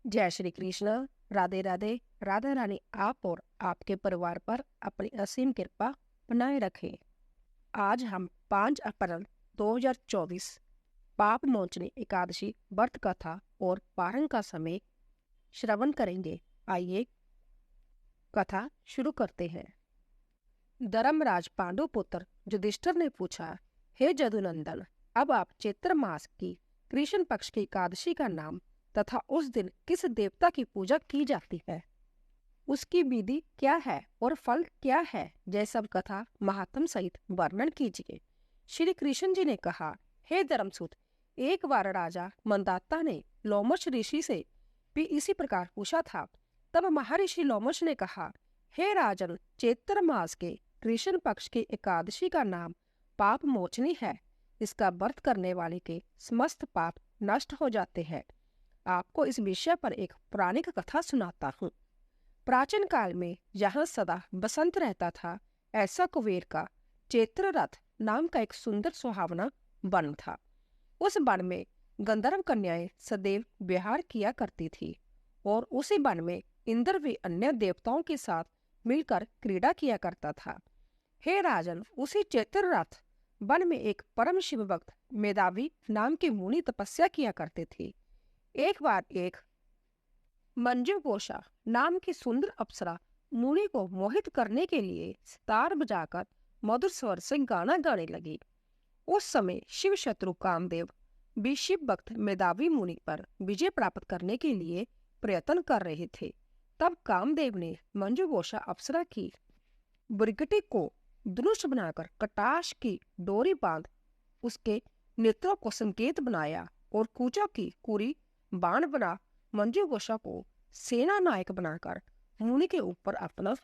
जय श्री कृष्ण। राधे राधे। राधा रानी आप और आपके परिवार पर अपनी असीम कृपा बनाए रखे। आज हम 5 अप्रैल 2024 पाप मोचनी एकादशी व्रत कथा और पारण का समय श्रवण करेंगे। आइए कथा शुरू करते हैं। धर्मराज पांडु पुत्र युधिष्ठिर ने पूछा, हे जदुनंदन, अब आप चैत्र मास की कृष्ण पक्ष की एकादशी का नाम तथा उस दिन किस देवता की पूजा की जाती है, उसकी विधि क्या है और फल क्या है, यह सब कथा महात्म सहित वर्णन कीजिए। श्री कृष्ण जी ने कहा, हे धर्मसूत, एक बार राजा मंदाता ने लोमश ऋषि से भी इसी प्रकार पूछा था। तब महर्षि लोमश ने कहा, हे राजन, चैत्र मास के कृष्ण पक्ष की एकादशी का नाम पाप मोचनी है। इसका व्रत करने वाले के समस्त पाप नष्ट हो जाते हैं। आपको इस विषय पर एक पौराणिक कथा सुनाता हूँ। प्राचीन काल में यहाँ सदा बसंत रहता था। ऐसा कुबेर का चैत्र रथ नाम का एक सुंदर सुहावना वन था। उस वन में गंधर्व कन्याएं सदैव विहार किया करती थी और उसी वन में इंद्र भी अन्य देवताओं के साथ मिलकर क्रीड़ा किया करता था। हे राजन, उसी चैत्र रथ वन में एक परम शिव भक्त मेधावी नाम के मुनि तपस्या किया करते थे। एक बार एक मंजू गोषा नाम की सुंदर अप्सरा मुनि को मोहित करने के लिए सितार बजाकर मधुर स्वर से गाना गाने लगी। उस समय शिव शत्रु कामदेव भी शिव भक्त मेधावी मुनि पर विजय प्राप्त करने के लिए प्रयत्न कर रहे थे। तब कामदेव ने मंजू गोषा अप्सरा की बुरगटी को धनुष बनाकर कटाश की डोरी बांध उसके नेत्रों को संकेत बनाया और कूचा की कुरी बाण बना मंजू गोषा को सेना नायक बनाकर मुनि के ऊपर अपना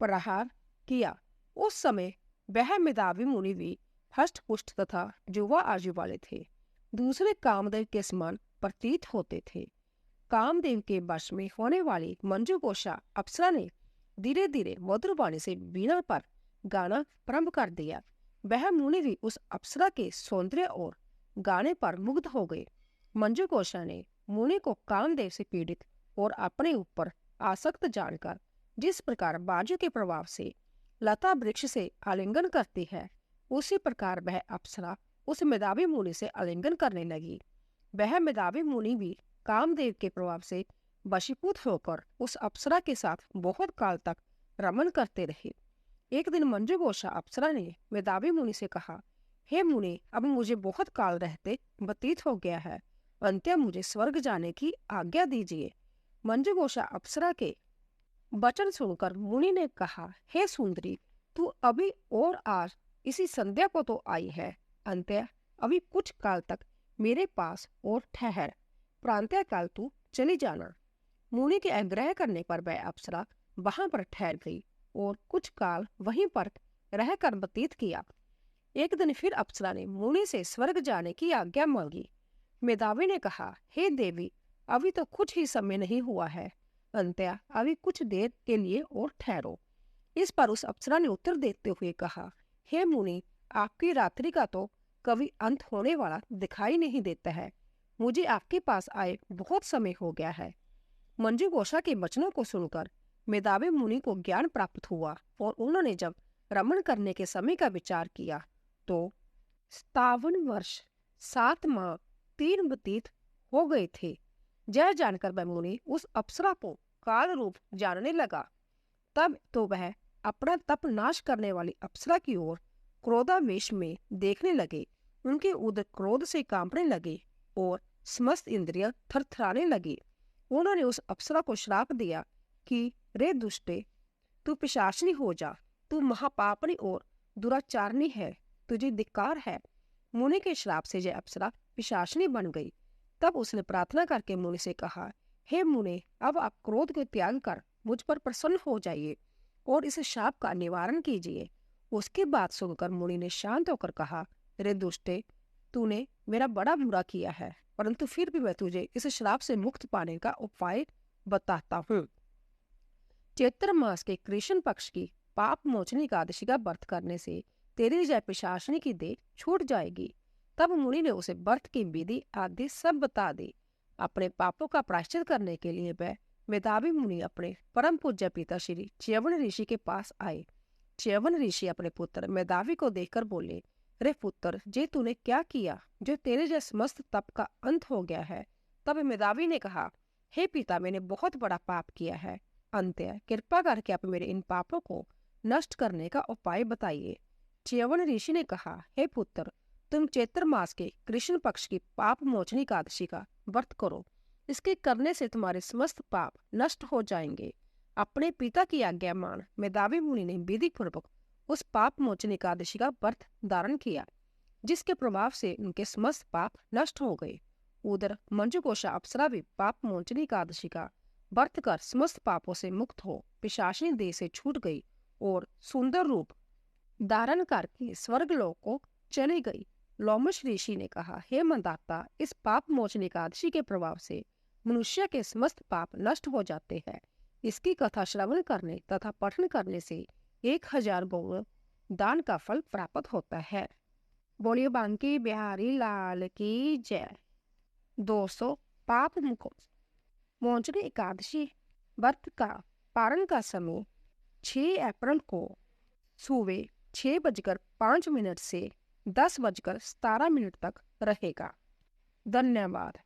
प्रहार किया। उस समय वह मेधावी मुनि भी हष्ट पुष्ट तथा युवा आयु वाले थे। दूसरे कामदेव के समान प्रतीत होते थे। कामदेव के वश में होने वाली मंजू गोषा अप्सरा ने धीरे धीरे मधुर वाणी से वीणा पर गाना प्रारंभ कर दिया। वह मुनि भी उस अप्सरा के सौंदर्य और गाने पर मुग्ध हो गए। मंजू गोषा ने मुनि को कामदेव से पीड़ित और अपने ऊपर आसक्त जानकर जिस प्रकार बाजू के प्रभाव से लता वृक्ष से आलिंगन करती है, उसी प्रकार वह अप्सरा उस मेधावी मुनि से आलिंगन करने लगी। वह मेधावी मुनि भी कामदेव के प्रभाव से वशीभूत होकर उस अप्सरा के साथ बहुत काल तक रमन करते रहे। एक दिन मंजू गोषा अप्सरा ने मेधावी मुनि से कहा, हे मुनि, अब मुझे बहुत काल रहते व्यतीत हो गया है, अंत्य मुझे स्वर्ग जाने की आज्ञा दीजिए। मंजू गोषा अप्सरा के वचन सुनकर मुनि ने कहा, हे सुंदरी, तू अभी और आज इसी संध्या को तो आई है, अंत्य अभी कुछ काल तक मेरे पास और ठहर, प्रांतः काल तू चली जाना। मुनि के आग्रह करने पर वह अप्सरा वहां पर ठहर गई और कुछ काल वहीं पर रहकर व्यतीत किया। एक दिन फिर अप्सरा ने मुनि से स्वर्ग जाने की आज्ञा मांगी। मेधावी ने कहा, हे देवी, अभी तो कुछ ही समय नहीं हुआ है, अंत्य अभी कुछ देर के लिए और ठहरो। इस पर उस अप्सरा ने उत्तर देते हुए कहा, हे मुनि, आपकी रात्रि का तो कभी अंत होने वाला दिखाई नहीं देता है। मुझे आपके पास आए बहुत समय हो गया है। मंजू गोषा के वचनों को सुनकर मेधावी मुनि को ज्ञान प्राप्त हुआ और उन्होंने जब रमण करने के समय का विचार किया तो 57 वर्ष 7 माह 3 व्यतीत हो गए थे। यह जानकर वह मुनि उस अप्सरा को काल रूप जानने लगा। तब तो वह अपना तप नाश करने वाली अप्सरा की ओर क्रोधावेश में देखने लगे। उनके उदर क्रोध से कांपने लगे और समस्त इंद्रियां थरथराने लगी। उन्होंने उस अप्सरा को श्राप दिया कि रे दुष्टे, तू पिशाचनी हो जा, तू महापापनी और दुराचारणी है, तुझे धिक्कार है। मुनि के श्राप से यह अप्सरा पिशाचनी बन गई। तब उसने प्रार्थना करके मुनि से कहा, हे मुनि, अब आप क्रोध को त्याग कर मुझ पर प्रसन्न हो जाइए और इस शाप का निवारण कीजिए। उसकी बात सुनकर मुनि ने शांत होकर कहा, रे दुष्टे, तूने मेरा बड़ा बुरा किया है, परंतु फिर भी मैं तुझे इस श्राप से मुक्त पाने का उपाय बताता हूँ। चैत्र मास के कृष्ण पक्ष की पाप मोचनी एकादशी का व्रत करने से तेरी जय पिशाचनी की देह छूट जाएगी। तब मुनि ने उसे व्रत की विधि आदि सब बता दी। अपने पापों का प्रायश्चित करने के लिए वह मेधावी मुनि अपने परम पूज्य पिता श्री च्यवन ऋषि के पास आए। च्यवन ऋषि अपने पुत्र मेधावी को देखकर बोले, रे पुत्र, जे तूने क्या किया जो तेरे जैसे मस्त तप का अंत हो गया है। तब मेधावी ने कहा, हे पिता, मैंने बहुत बड़ा पाप किया है। अंत्य कृपा करके आप मेरे इन पापों को नष्ट करने का उपाय बताइए। च्यवन ऋषि ने कहा, हे पुत्र, तुम चैत्र मास के कृष्ण पक्ष की पाप मोचनी एकादशी का व्रत करो। इसके करने से तुम्हारे समस्त पाप नष्ट हो जाएंगे। अपने पिता की आज्ञा मान मेधावी मुनि ने विधि पूर्वक उस पाप मोचनी एकादशी का व्रत धारण किया, जिसके प्रभाव से उनके समस्त पाप नष्ट हो गए। उधर मंजुकोषा अप्सरा भी पाप मोचनी एकादशी का व्रत कर समस्त पापों से मुक्त हो पिशाचिनी देह से छूट गई और सुंदर रूप धारण करके स्वर्गलोक को चली गई। लोमश ऋषि ने कहा, हे मंदाता, इस पाप मोचनी एकादशी के प्रभाव से मनुष्य के समस्त पाप नष्ट हो जाते हैं। इसकी कथा श्रवण करने तथा पठन करने से 1000 गौ दान का फल प्राप्त होता है। बोलिए बांके बिहारी लाल की जय। दोस्तों, पाप मोचनी एकादशी व्रत का पारण का समय 6 अप्रैल को सुबह 6:05 से 10:17 तक रहेगा। धन्यवाद।